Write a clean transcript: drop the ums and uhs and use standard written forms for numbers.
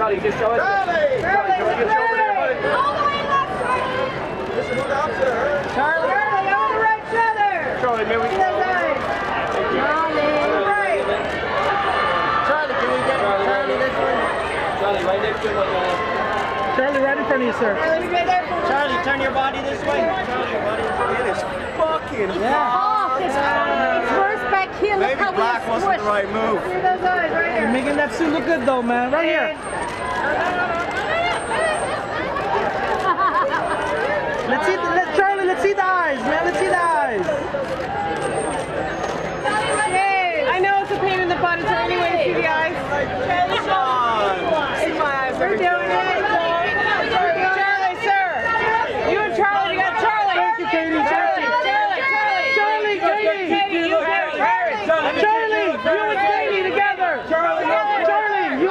Charlie, just show us. Charlie, just over there, buddy. All the way left, Charlie. Listen, who's opposite her? Charlie, on the right shoulder. Charlie, man, we can. Charlie. Right. Charlie, can we get Charlie this way? Charlie, right next to him. Charlie, right in front of you, sir. Charlie, right there. Charlie, turn your body this way. Charlie, your body this way. It is fucking Oh, it's worse back here. Look Maybe how black wasn't the right move. See those eyes right You're here. making that suit look good, though, man. Right here. Let's see, Charlie. Let's see the eyes, man. Let's see the eyes. I know it's a pain in the butt. It's anyway to see the eyes. See my eyes. We're doing it. Charlie, sir. You and Charlie. You got Charlie. Thank you, Katie. Charlie, Katie. Katie, you and Charlie, you and Katie together. Charlie, you.